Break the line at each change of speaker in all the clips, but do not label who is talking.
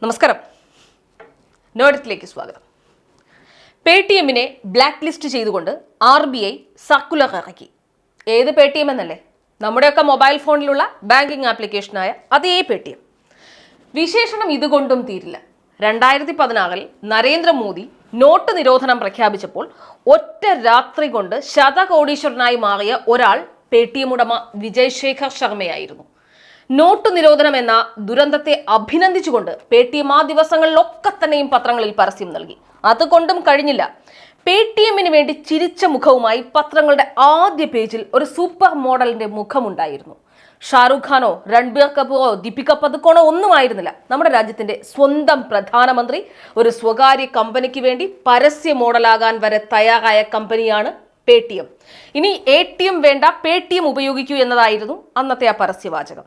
നമസ്കാരം. നോഡിറ്റിലേക്ക് സ്വാഗതം. പേടിഎമ്മിനെ black list ചെയ്തുകൊണ്ട് RBI സർക്കുലർ ഇറക്കി. ഏത് പേടിഎം എന്നല്ലേ? നമ്മുടെയൊക്കെ മൊബൈൽ ഫോണിലുള്ള ബാങ്കിങ് ആപ്ലിക്കേഷനായ അതേ പേടിഎം. വിശേഷണം ഇതുകൊണ്ടും തീരില്ല. 2016 നരേന്ദ്രമോദി നോട്ട് നിരോധനം പ്രഖ്യാപിച്ചപ്പോൾ ഒറ്റ രാത്രി കൊണ്ട് ശതകോടീശ്വരനായി മാറിയ ഒരാൾ പേടിഎം ഉടമ വിജയ് ശേഖർ ശർമ്മയായിരുന്നു. നോട്ട് നിരോധനം എന്ന ദുരന്തത്തെ അഭിനന്ദിച്ചുകൊണ്ട് പേടിഎം ആ ദിവസങ്ങളിലൊക്കെ തന്നെയും പത്രങ്ങളിൽ പരസ്യം നൽകി. അതുകൊണ്ടും കഴിഞ്ഞില്ല. പേടിഎമ്മിന് വേണ്ടി ചിരിച്ച മുഖവുമായി പത്രങ്ങളുടെ ആദ്യ പേജിൽ ഒരു സൂപ്പർ മോഡലിന്റെ മുഖമുണ്ടായിരുന്നു. ഷാറുഖ് ഖാനോ രൺബീർ കപൂറോ ദീപിക പദുക്കോണോ ഒന്നുമായിരുന്നില്ല. നമ്മുടെ രാജ്യത്തിന്റെ സ്വന്തം പ്രധാനമന്ത്രി ഒരു സ്വകാര്യ കമ്പനിക്ക് വേണ്ടി പരസ്യ മോഡലാകാൻ വരെ തയ്യാറായ കമ്പനിയാണ് പേടിഎം. ഇനി ATM വേണ്ട, പേടിഎം ഉപയോഗിക്കൂ എന്നതായിരുന്നു അന്നത്തെ ആ പരസ്യവാചകം.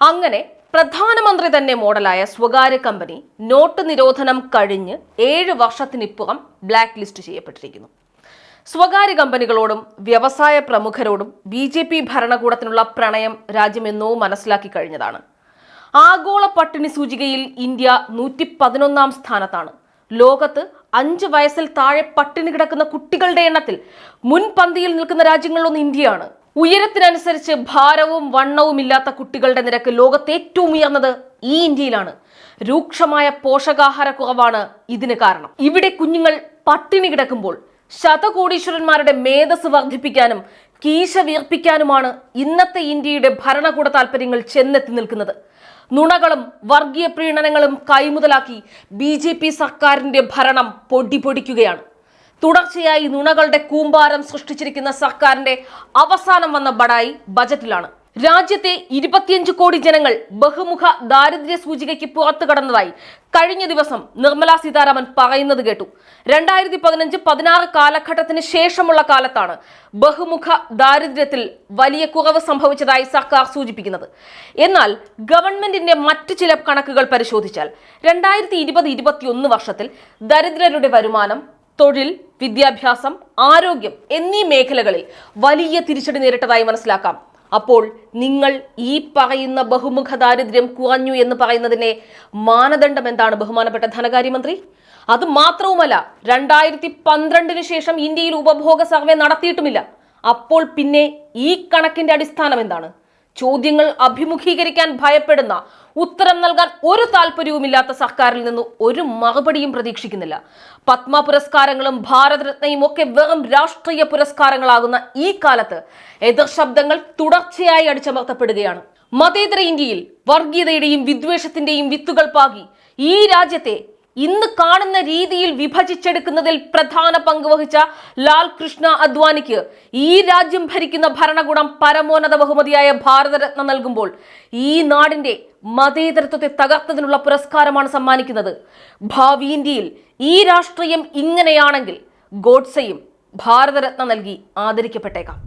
അങ്ങനെ പ്രധാനമന്ത്രി തന്നെ മോഡലായ സ്വകാര്യ കമ്പനി നോട്ട് നിരോധനം കഴിഞ്ഞ് 7 വർഷത്തിനിപ്പുറം ബ്ലാക്ക് ലിസ്റ്റ് ചെയ്യപ്പെട്ടിരിക്കുന്നു. സ്വകാര്യ കമ്പനികളോടും വ്യവസായ പ്രമുഖരോടും BJP ഭരണകൂടത്തിനുള്ള പ്രണയം രാജ്യമെന്നോ മനസ്സിലാക്കി കഴിഞ്ഞതാണ്. ആഗോള പട്ടിണി സൂചികയിൽ ഇന്ത്യ 111ാം സ്ഥാനത്താണ്. ലോകത്ത് 5 വയസ്സിൽ താഴെ പട്ടിണി കിടക്കുന്ന കുട്ടികളുടെ എണ്ണത്തിൽ മുൻപന്തിയിൽ നിൽക്കുന്ന രാജ്യങ്ങളിലൊന്ന് ഇന്ത്യയാണ്. ഉയരത്തിനനുസരിച്ച് ഭാരവും വണ്ണവും ഇല്ലാത്ത കുട്ടികളുടെ നിരക്ക് ലോകത്ത് ഏറ്റവും ഉയർന്നത് ഈ ഇന്ത്യയിലാണ്. രൂക്ഷമായ പോഷകാഹാരക്കുറവാണ് ഇതിന് കാരണം. ഇവിടെ കുഞ്ഞുങ്ങൾ പട്ടിണി കിടക്കുമ്പോൾ ശതകോടീശ്വരന്മാരുടെ മേധസ് വർദ്ധിപ്പിക്കാനും കീശ വീർപ്പിക്കാനുമാണ് ഇന്നത്തെ ഇന്ത്യയുടെ ഭരണകൂട താല്പര്യങ്ങൾ ചെന്നെത്തി നിൽക്കുന്നത്. നുണകളും വർഗീയ പ്രീണനങ്ങളും കൈമുതലാക്കി BJP സർക്കാരിന്റെ ഭരണം പൊടിപൊടിക്കുകയാണ്. തുടർച്ചയായി നുണകളുടെ കൂമ്പാരം സൃഷ്ടിച്ചിരിക്കുന്ന സർക്കാരിന്റെ അവസാനം വന്ന ബഡായി ബജറ്റിലാണ്. രാജ്യത്തെ 25 കോടി ജനങ്ങൾ ബഹുമുഖ ദാരിദ്ര്യ സൂചികയ്ക്ക് പുറത്തു കടന്നതായി കഴിഞ്ഞ ദിവസം നിർമ്മല സീതാരാമൻ പറയുന്നത് കേട്ടു. 2015-16 കാലഘട്ടത്തിന് ശേഷമുള്ള കാലത്താണ് ബഹുമുഖ ദാരിദ്ര്യത്തിൽ വലിയ കുറവ് സംഭവിച്ചതായി സർക്കാർ സൂചിപ്പിക്കുന്നത്. എന്നാൽ ഗവൺമെന്റിന്റെ മറ്റു ചില കണക്കുകൾ പരിശോധിച്ചാൽ 2020-21 വർഷത്തിൽ ദരിദ്രരുടെ വരുമാനം, തൊഴിൽ, വിദ്യാഭ്യാസം, ആരോഗ്യം എന്നീ മേഖലകളിൽ വലിയ തിരിച്ചടി നേരിട്ടതായി മനസ്സിലാക്കാം. അപ്പോൾ നിങ്ങൾ ഈ പറയുന്ന ബഹുമുഖ ദാരിദ്ര്യം കുറഞ്ഞു എന്ന് പറയുന്നതിന്റെ മാനദണ്ഡം എന്താണ്, ബഹുമാനപ്പെട്ട ധനകാര്യമന്ത്രി? അത് മാത്രവുമല്ല, 2012 ശേഷം ഇന്ത്യയിൽ ഉപഭോഗ സർവേ നടത്തിയിട്ടുമില്ല. അപ്പോൾ പിന്നെ ഈ കണക്കിന്റെ അടിസ്ഥാനം എന്താണ്? ചോദ്യങ്ങൾ അഭിമുഖീകരിക്കാൻ ഭയപ്പെടുന്ന, ഉത്തരം നൽകാൻ ഒരു താല്പര്യവുമില്ലാത്ത സർക്കാരിൽ നിന്ന് ഒരു മറുപടിയും പ്രതീക്ഷിക്കുന്നില്ല. പത്മ പുരസ്കാരങ്ങളും ഭാരതരത്നയും ഒക്കെ വെറും രാഷ്ട്രീയ പുരസ്കാരങ്ങളാകുന്ന ഈ കാലത്ത് എതിർ ശബ്ദങ്ങൾ തുടർച്ചയായി അടിച്ചമർത്തപ്പെടുകയാണ്. മതേതര ഇന്ത്യയിൽ വർഗീയതയുടെയും വിദ്വേഷത്തിന്റെയും വിത്തുകൾ പാകി ഈ രാജ്യത്തെ ഇന്ന് കാണുന്ന രീതിയിൽ വിഭജിച്ചെടുക്കുന്നതിൽ പ്രധാന പങ്ക് വഹിച്ച ലാൽ കൃഷ്ണ അദ്വാനിക്ക് ഈ രാജ്യം ഭരിക്കുന്ന ഭരണകൂടം പരമോന്നത ബഹുമതിയായ ഭാരതരത്ന നൽകുമ്പോൾ ഈ നാടിന്റെ മതേതരത്വത്തെ തകർത്തതിനുള്ള പുരസ്കാരമാണ് സമ്മാനിക്കുന്നത്. ഭാവി ഇന്ത്യയിൽ ഈ രാഷ്ട്രീയം ഇങ്ങനെയാണെങ്കിൽ ഗോഡ്സെയും ഭാരതരത്ന നൽകി ആദരിക്കപ്പെട്ടേക്കാം.